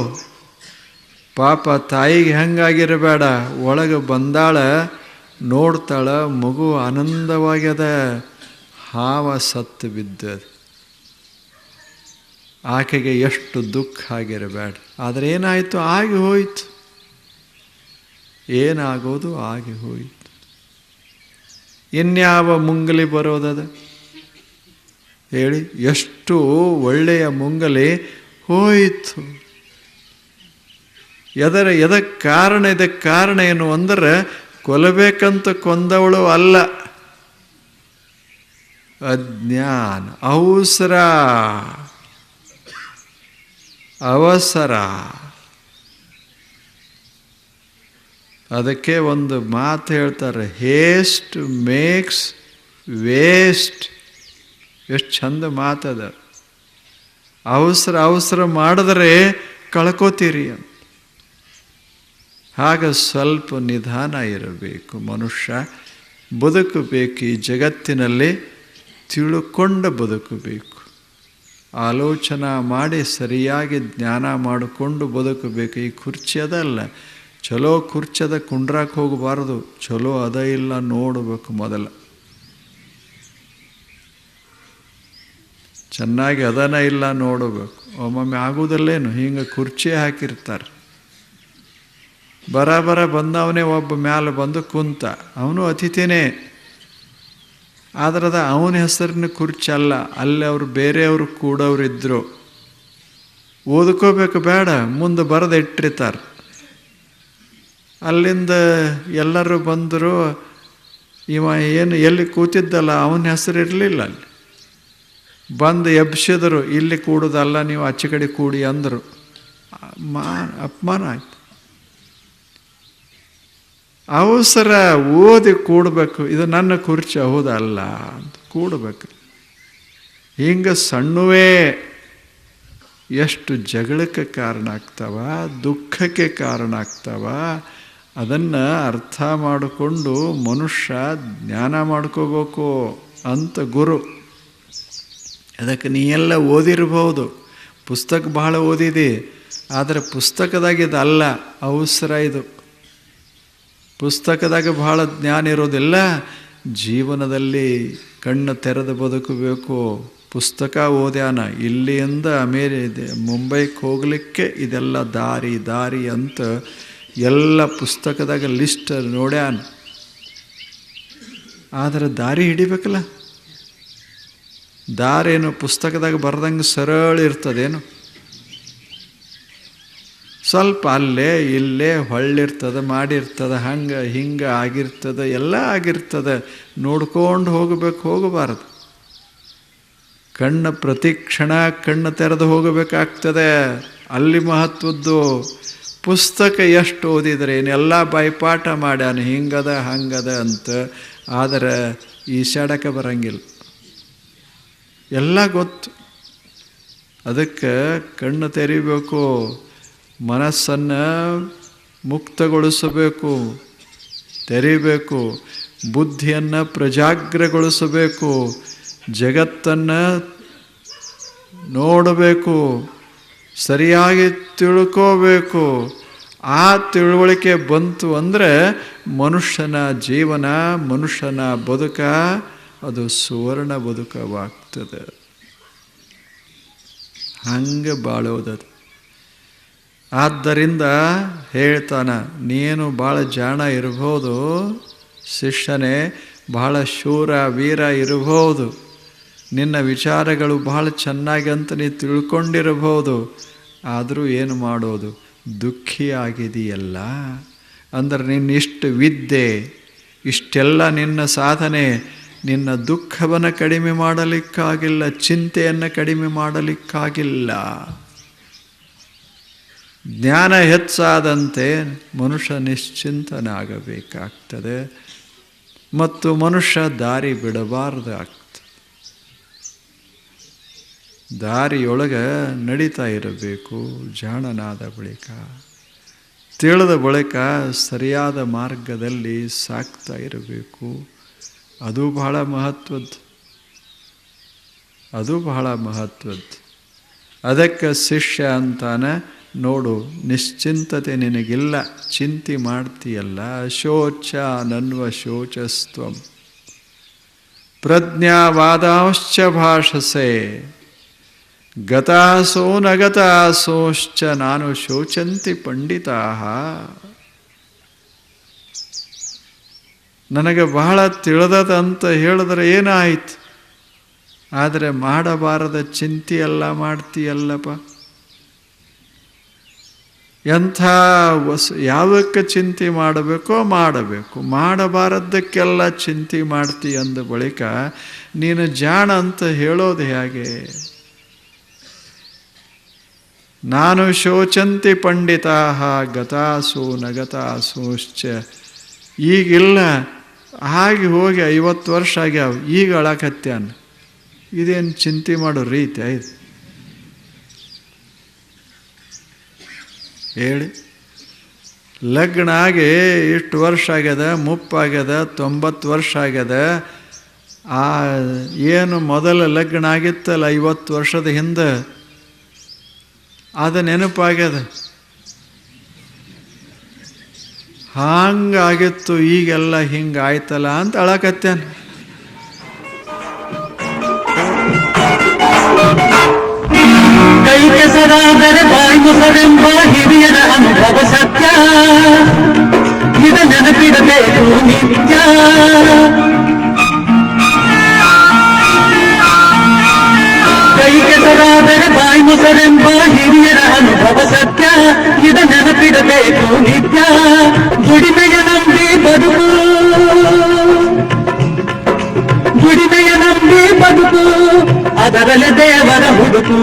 C: ಪಾಪ ತಾಯಿಗೆ ಹೆಂಗಾಗಿರಬೇಡ, ಒಳಗೆ ಬಂದಾಳ, ನೋಡ್ತಾಳ, ಮಗು ಆನಂದವಾಗ್ಯದ, ಹಾವ ಸತ್ತು ಬಿದ್ದದ. ಆಕೆಗೆ ಎಷ್ಟು ದುಃಖ ಆಗಿರಬೇಡ. ಆದರೆ ಏನಾಯಿತು? ಆಗಿ ಹೋಯಿತು. ಏನಾಗೋದು ಆಗಿ ಹೋಯಿತು. ಇನ್ಯಾವ ಮುಂಗಲಿ ಬರೋದದ ಹೇಳಿ? ಎಷ್ಟು ಒಳ್ಳೆಯ ಮುಂಗಲಿ ಹೋಯಿತು. ಇದಕ್ಕೆ ಕಾರಣ ಏನು ಅಂದರೆ, ಕೊಲ್ಲಬೇಕಂತ ಕೊಂದವಳು ಅಲ್ಲ, ಅಜ್ಞಾನ, ಅವಸರ. ಅದಕ್ಕೆ ಒಂದು ಮಾತು ಹೇಳ್ತಾರೆ, ಹೇಸ್ಟ್ ಮೇಕ್ಸ್ ವೇಸ್ಟ್. ಎಷ್ಟು ಚಂದ ಮಾತದ. ಅವಸರ ಮಾಡಿದ್ರೆ ಕಳ್ಕೋತೀರಿ ಅಂತ. ಆಗ ಸ್ವಲ್ಪ ನಿಧಾನ ಇರಬೇಕು. ಮನುಷ್ಯ ಬದುಕಬೇಕು. ಈ ಜಗತ್ತಿನಲ್ಲಿ ತಿಳ್ಕೊಂಡು ಬದುಕಬೇಕು. ಆಲೋಚನಾ ಮಾಡಿ ಸರಿಯಾಗಿ ಜ್ಞಾನ ಮಾಡಿಕೊಂಡು ಬದುಕಬೇಕು. ಈ ಕುರ್ಚಿ ಅದಲ್ಲ, ಚಲೋ ಕುರ್ಚದ ಕುಂಡ್ರಾಕ್ ಹೋಗಬಾರ್ದು. ಚಲೋ ಅದ ಇಲ್ಲ ನೋಡಬೇಕು. ಮೊದಲ ಚೆನ್ನಾಗಿ ಅದನ ಇಲ್ಲ ನೋಡಬೇಕು. ಒಮ್ಮೊಮ್ಮೆ ಆಗುವುದಲ್ಲೇನು, ಹಿಂಗೆ ಕುರ್ಚಿ ಹಾಕಿರ್ತಾರೆ. ಬರ ಬಂದವನೇ ಒಬ್ಬ ಮ್ಯಾಲೆ ಬಂದು ಕುಂತ, ಅವನು ಅತಿಥಿನೇ. ಆದ್ರದ ಅವನ ಹೆಸರಿನ ಕುರ್ಚಿ ಅಲ್ಲ, ಅಲ್ಲಿ ಅವರು ಬೇರೆಯವರು ಕೂಡೋರಿದ್ರು. ಓದ್ಕೋಬೇಕು ಬೇಡ, ಮುಂದೆ ಬರೆದು ಇಟ್ಟಿರ್ತಾರೆ. ಅಲ್ಲಿಂದ ಎಲ್ಲರೂ ಬಂದರು. ಇವ ಏನು ಎಲ್ಲಿ ಕೂತಿದ್ದಲ್ಲ ಅವನ ಹೆಸರು ಇರಲಿಲ್ಲ. ಅಲ್ಲಿ ಬಂದು ಎಬ್ಸಿದರು, ಇಲ್ಲಿ ಕೂಡೋದಲ್ಲ, ನೀವು ಆಚೆ ಕಡೆ ಕೂಡಿ ಅಂದರು. ಅಪಮಾನ ಆಯ್ತು. ಅವಸರ ಓದಿ ಕೂಡಬೇಕು. ಇದು ನನ್ನ ಕುರ್ಚಿ ಹೌದಲ್ಲ ಅಂತ ಕೂಡಬೇಕು. ಹಿಂಗೆ ಸಣ್ಣವೇ ಎಷ್ಟು ಜಗಳಕ್ಕೆ ಕಾರಣ ಆಗ್ತಾವ, ದುಃಖಕ್ಕೆ ಕಾರಣ ಆಗ್ತಾವ. ಅದನ್ನು ಅರ್ಥ ಮಾಡಿಕೊಂಡು ಮನುಷ್ಯ ಜ್ಞಾನ ಮಾಡ್ಕೋಬೇಕು ಅಂತ ಗುರು. ಅದಕ್ಕೆ ನೀ ಎಲ್ಲ ಓದಿರ್ಬೋದು, ಪುಸ್ತಕ ಬಹಳ ಓದಿದೆ, ಆದರೆ ಪುಸ್ತಕದಾಗಿದಲ್ಲ, ಅವಸರ ಇದು. ಪುಸ್ತಕದಾಗ ಬಹಳ ಜ್ಞಾನ ಇರೋದಿಲ್ಲ. ಜೀವನದಲ್ಲಿ ಕಣ್ಣು ತೆರೆದು ಬದುಕಬೇಕು. ಪುಸ್ತಕ ಓದ್ಯಾನ, ಇಲ್ಲಿಂದ ಮುಂಬೈಗೆ ಹೋಗಲಿಕ್ಕೆ ಇದೆಲ್ಲ ದಾರಿ ಅಂತ ಎಲ್ಲ ಪುಸ್ತಕದಾಗ ಲಿಸ್ಟ್ ನೋಡ್ಯಾನ. ಆದರೆ ದಾರಿ ಹಿಡಿಬೇಕಲ್ಲ. ದಾರೇನು ಪುಸ್ತಕದಾಗ ಬರ್ದಂಗೆ ಸರಳ ಇರ್ತದೇನು? ಸ್ವಲ್ಪ ಅಲ್ಲೇ ಇಲ್ಲೇ ಹೊಳ್ಳಿರ್ತದೆ, ಮಾಡಿರ್ತದೆ, ಹಂಗೆ ಹಿಂಗೆ ಆಗಿರ್ತದೆ, ಎಲ್ಲ ಆಗಿರ್ತದೆ. ನೋಡ್ಕೊಂಡು ಹೋಗಬಾರದು. ಕಣ್ಣು ಪ್ರತಿ ಕ್ಷಣ ಕಣ್ಣು ತೆರೆದು ಹೋಗಬೇಕಾಗ್ತದೆ. ಅಲ್ಲಿ ಮಹತ್ವದ್ದು. ಪುಸ್ತಕ ಎಷ್ಟು ಓದಿದ್ರೆ ಏನೆಲ್ಲ ಬಾಯ್ಪಾಠ ಮಾಡ್ಯಾನ, ಹಿಂಗದ ಹಂಗದ ಅಂತ. ಆದರೆ ಈಶಾಡಕ್ಕೆ ಬರಂಗಿಲ್ಲ, ಎಲ್ಲ ಗೊತ್ತು. ಅದಕ್ಕೆ ಕಣ್ಣು ತೆರಿಬೇಕು, ಮನಸ್ಸನ್ನು ಮುಕ್ತಗೊಳಿಸಬೇಕು, ತೆರಿಬೇಕು, ಬುದ್ಧಿಯನ್ನು ಪ್ರಜಾಗ್ರಗೊಳಿಸಬೇಕು, ಜಗತ್ತನ್ನು ನೋಡಬೇಕು, ಸರಿಯಾಗಿ ತಿಳ್ಕೋಬೇಕು. ಆ ತಿಳುವಳಿಕೆ ಬಂತು ಅಂದರೆ ಮನುಷ್ಯನ ಜೀವನ, ಮನುಷ್ಯನ ಬದುಕ ಅದು ಸುವರ್ಣ ಬದುಕವಾಗ್ತದೆ. ಹಂಗೆ ಬಾಳೋದದು. ಆದ್ದರಿಂದ ಹೇಳ್ತಾನ, ನೀನು ಭಾಳ ಜಾಣ ಇರ್ಬೋದು ಶಿಷ್ಯನೇ, ಬಹಳ ಶೂರ ವೀರ ಇರಬಹುದು, ನಿನ್ನ ವಿಚಾರಗಳು ಬಹಳ ಚೆನ್ನಾಗಿ ಅಂತ ನೀ ತಿಳ್ಕೊಂಡಿರಬಹುದು. ಆದರೂ ಏನು ಮಾಡೋದು? ದುಃಖಿಯಾಗಿದೆಯಲ್ಲ. ಅಂದರೆ ನಿನ್ನಿಷ್ಟು ವಿದ್ಯೆ, ಇಷ್ಟೆಲ್ಲ ನಿನ್ನ ಸಾಧನೆ ನಿನ್ನ ದುಃಖವನ್ನು ಕಡಿಮೆ ಮಾಡಲಿಕ್ಕಾಗಿಲ್ಲ, ಚಿಂತೆಯನ್ನು ಕಡಿಮೆ ಮಾಡಲಿಕ್ಕಾಗಿಲ್ಲ. ಜ್ಞಾನ ಹೆಚ್ಚಾದಂತೆ ಮನುಷ್ಯ ನಿಶ್ಚಿಂತನಾಗಬೇಕಾಗ್ತದೆ ಮತ್ತು ಮನುಷ್ಯ ದಾರಿ ಬಿಡಬಾರ್ದಾಗ್ತದೆ. ದಾರಿಯೊಳಗೆ ನಡೀತಾ ಇರಬೇಕು. ಜಾಣನಾದ ಬಳಿಕ, ತಿಳಿದ ಬಳಿಕ ಸರಿಯಾದ ಮಾರ್ಗದಲ್ಲಿ ಸಾಕ್ತಾ ಇರಬೇಕು. ಅದು ಬಹಳ ಮಹತ್ವದ್ದು. ಅದಕ್ಕೆ ಶಿಷ್ಯ ಅಂತಾನೆ, ನೋಡು ನಿಶ್ಚಿಂತತೆ ನಿನಗಿಲ್ಲ, ಚಿಂತೆ ಮಾಡ್ತೀಯಲ್ಲ. ಶೋಚ ನನ್ವ ಶೋಚಸ್ತ್ವಂ ಪ್ರಜ್ಞಾವಾದಾಂಶ್ಚ ಭಾಷಸೆ ಗತಾಸೋ ನಗತಾಸೋಶ್ಚ ನಾನು ಶೋಚಂತಿ ಪಂಡಿತಾಃ. ನನಗೆ ಬಹಳ ತಿಳಿದದಂತ ಹೇಳಿದ್ರೆ ಏನಾಯಿತು, ಆದರೆ ಮಾಡಬಾರದ ಚಿಂತೆಯೆಲ್ಲ ಮಾಡ್ತೀಯಲ್ಲಪ್ಪ. ಎಂಥ ಯಾವುದಕ್ಕೆ ಚಿಂತೆ ಮಾಡಬೇಕೋ ಮಾಡಬೇಕು, ಮಾಡಬಾರದ್ದಕ್ಕೆಲ್ಲ ಚಿಂತೆ ಮಾಡ್ತೀಯ ಅಂದ ಬಳಿಕ ನೀನು ಜಾಣ ಅಂತ ಹೇಳೋದು ಹೇಗೆ? ನಾನು ಶೋಚಂತಿ ಪಂಡಿತಾಃ ಗತಾಸು ನಗತಾಸೋಶ್ಚ. ಈಗಿಲ್ಲ, ಹಾಗೆ ಹೋಗಿ 50 ವರ್ಷ ಆಗ್ಯಾವ, ಈಗ ಅಳಕತ್ಯಾನ. ಇದೇನು ಚಿಂತೆ ಮಾಡೋ ರೀತಿ ಆಯ್ತು ಹೇಳಿ? ಲಗ್ನ ಆಗಿ ಇಷ್ಟು ವರ್ಷ ಆಗ್ಯದ, ಮುಪ್ಪಾಗ್ಯದ, 90 ವರ್ಷ ಆಗ್ಯದ. ಆ ಏನು ಮೊದಲ ಲಗ್ನ ಆಗಿತ್ತಲ್ಲ 50 ವರ್ಷದ ಹಿಂದೆ, ಅದು ನೆನಪಾಗ್ಯದ. ಹಂಗಾಗಿತ್ತು, ಈಗೆಲ್ಲ ಹಿಂಗಾಯ್ತಲ್ಲ ಅಂತ ಅಳಕತ್ಯಾನ.
D: ಕೈ ಕೆಸರಾದರೆ ಬಾಯಿ ಮೊಸರೆಂಬ ಹಿರಿಯರ ಅನುಭವ ಸತ್ಯ, ಇದ ನೆನಪಿಡಬೇಕು ನಿತ್ಯ. ಕೈ ಕೆಸರಾದರೆ ಬಾಯಿ ಮೊಸರೆಂಬ ಹಿರಿಯರ ಅನುಭವ ಸತ್ಯ, ಇದ ನೆನಪಿಡಬೇಕು ನಿತ್ಯ. ದುಡಿಮೆಯ ನಂಬಿ ಬದುಕು, ದುಡಿಮೆಯ ನಂಬಿ ಬದುಕು, ಅದರಲ್ಲಿ ದೇವರ ಹುಡುಕು.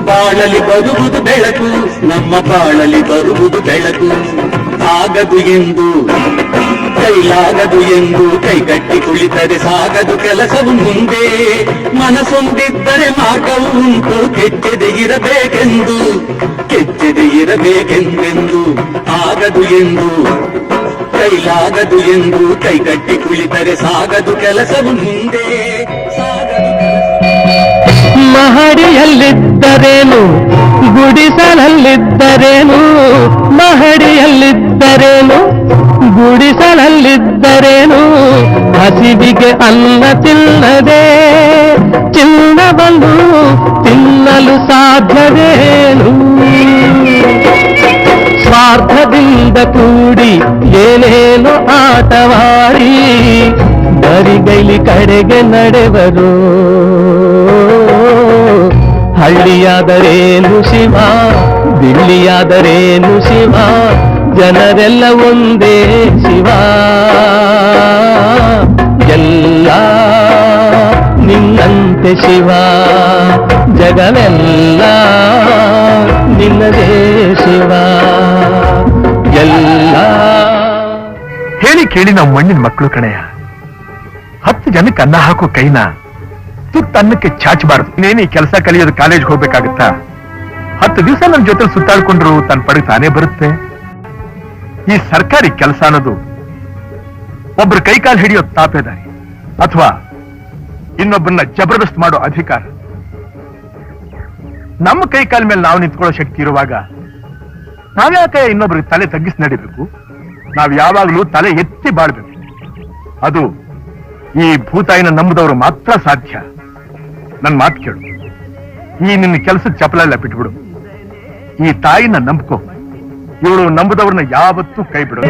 D: ಬಾಳಲಿ ಬರುವುದು ಬೆಳಕು, ನಮ್ಮ ಬಾಳಲಿ ಬರುವುದು ಬೆಳಕು. ಆಗದು ಎಂದು ಕೈಲಾಗದು ಎಂದು ಕೈಗಟ್ಟಿ ಕುಳಿತರೆ ಸಾಗದು ಕೆಲಸವು ಮುಂದೆ. ಮನಸ್ಸೊಂದಿದ್ದರೆ ಮಾರ್ಗವು ಉಂಟು, ಕೆಚ್ಚದೆ ಇರಬೇಕೆಂದು, ಕೆಚ್ಚದೆ ಇರಬೇಕೆಂದೆಂದು. ಆಗದು ಎಂದು ಕೈಲಾಗದು ಎಂದು ಕೈಗಟ್ಟಿ ಕುಳಿತರೆ ಸಾಗದು ಕೆಲಸವು ಮುಂದೆ, ಸಾಗದು ಕೆಲಸ. ಮಹಡಿಯಲ್ಲಿದ್ದರೇನು ಗುಡಿಸಲಲ್ಲಿದ್ದರೇನು, ಮಹಡಿಯಲ್ಲಿದ್ದರೇನು ಗುಡಿಸಲಲ್ಲಿದ್ದರೇನು, ಹಸಿವಿಗೆ ಅನ್ನ ತಿನ್ನದೆ ಚಿನ್ನವನ್ನು ತಿನ್ನಲು ಸಾಧ್ಯವೇನು? ಸ್ವಾರ್ಥದಿಂದ ಕೂಡಿ ಏನೇನು ಆಟವಾಡಿ ಬರಿಗೈಲಿ ಕಡೆಗೆ ನಡೆವರು. ಹಳ್ಳಿಯಾದರೇನು ಶಿವ, ದಿಳ್ಳಿಯಾದರೇನು ಶಿವ, ಜನರೆಲ್ಲ ಒಂದೇ ಶಿವ. ಎಲ್ಲ ನಿನ್ನಂತೆ ಶಿವ, ಜಗವೆಲ್ಲ ನಿನ್ನದೇ ಶಿವ. ಎಲ್ಲ
E: ಹೇಳಿ ಕೇಳಿ ನಾವು ಮಣ್ಣಿನ ಮಕ್ಕಳು ಕಣೆಯ. 10 ಜನಕ್ಕೆ ಅನ್ನ ಹಾಕೋ ಕೈನ ತುತ್ತ ಅನ್ನಕ್ಕೆ ಚಾಚಬಾರದು. ಇನ್ನೇನು ಈ ಕೆಲಸ ಕಲಿಯೋದು ಕಾಲೇಜ್ಗೆ ಹೋಗ್ಬೇಕಾಗತ್ತಾ? 10 ದಿವಸ ನನ್ನ ಜೊತೆ ಸುತ್ತಾಡ್ಕೊಂಡ್ರು ತನ್ನ ಪಡೆಗೆ ತಾನೇ ಬರುತ್ತೆ. ಈ ಸರ್ಕಾರಿ ಕೆಲಸ ಅನ್ನೋದು ಒಬ್ರು ಕೈಕಾಲು ಹಿಡಿಯೋ ತಾಪೇದಾರಿ ಅಥವಾ ಇನ್ನೊಬ್ಬರನ್ನ ಜಬರ್ದಸ್ತ್ ಮಾಡೋ ಅಧಿಕಾರ. ನಮ್ಮ ಕೈಕಾಲ ಮೇಲೆ ನಾವು ನಿಂತ್ಕೊಳ್ಳೋ ಶಕ್ತಿ ಇರುವಾಗ ನಾವ್ಯಾಕೆ ಇನ್ನೊಬ್ರಿಗೆ ತಲೆ ತಗ್ಗಿಸಿ ನಡಿಬೇಕು? ನಾವ್ ಯಾವಾಗ್ಲೂ ತಲೆ ಎತ್ತಿ ಬಾಳ್ಬೇಕು. ಅದು ಈ ಭೂತಾಯಿನ ನಂಬುದವರು ಮಾತ್ರ ಸಾಧ್ಯ. ನನ್ ಮಾತು ಕೇಳು, ಈ ನಿನ್ನ ಕೆಲಸದ ಚಪಲೆಲ್ಲ ಬಿಟ್ಬಿಡು. ಈ ತಾಯಿನ ನಂಬ್ಕೋ. ಇವಳು ನಂಬುದವ್ರನ್ನ ಯಾವತ್ತೂ ಕೈ ಬಿಡು.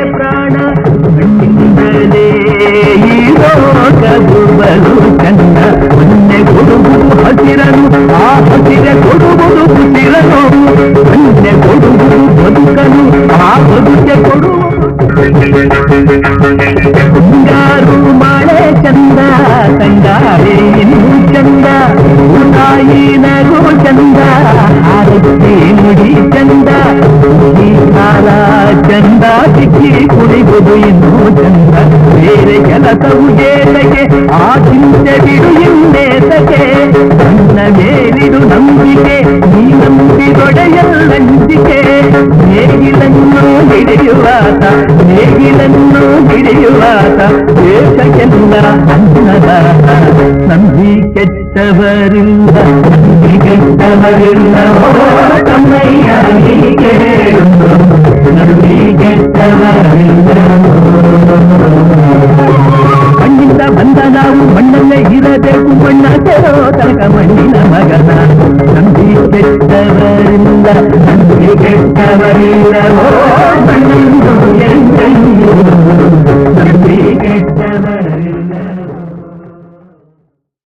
E: ಹಸಿರನು ಆ ಹಸಿರೆ ಕೊಡುವುದು ಹುಸಿರನು, ಕನ್ನೆ ಕೊಡುವುದು ಬದುಕನು ಆ ಬದುಕೆ ಕೊಡುವುದು. ಮುಂಗಾರು ಮಳೆ ಚಂದ, ತಂಗಾರೆ ಇನ್ನೂ ಚಂದ, ತಾಯಿ ನಗು ಚಂದ, ಆರತಿ ನುಡಿ ಚಂದ, ಈ ಕಾಲ ಚಂದ, ಸಿಕ್ಕಿ ಕುಣಿವುದು ಇನ್ನೂ ಚಂದ. ಬೇರೆ ಕೆಲಸವು ಏತಕ್ಕೆ, ಆ ಚಿಂತೆ ಬಿಡು ಇನ್ನೇತಕ್ಕೆ, ನನ್ನ ಮೇಲಿಡು ನಂಬಿಕೆ, ನೀ ನಂಬಿಕೆ
D: ನಂಬಿದೊಡೆಯಲ್ಲಂಜಿಕೆ ನೇಗಿಲನ್ನು ಹಿಡಿಯುವಾತ ನೇಗಿಲನ್ನು ಹಿಡಿಯುವಾತ ದೇಶಕ್ಕೆಲ್ಲ ಅನ್ನದಾತ ನಂಬಿ ಕೆಟ್ಟವರಿಲ್ಲ ನಂಬಿ ಕೆಟ್ಟವರಿಲ್ಲ ತಮ್ಮಯ್ಯ ಹೀಗೆ ನಂಬಿ ಕೆಟ್ಟವರಿಲ್ಲ ಮಣ್ಣಿಂದ ಬಂದ ನಾವು ಮಣ್ಣಲ್ಲೇ ಇರಬೇಕು ಮಣ್ಣ ಸೇರೋ ತನಕ ಮಣ್ಣಿನ ಮಗನ ನಂಬಿ ಕೆಟ್ಟವರಿಂದ ನಂಬಿ ಕೆಟ್ಟವರಿಂದ ಮಣ್ಣನ್ನು ಎಂದೆಂದು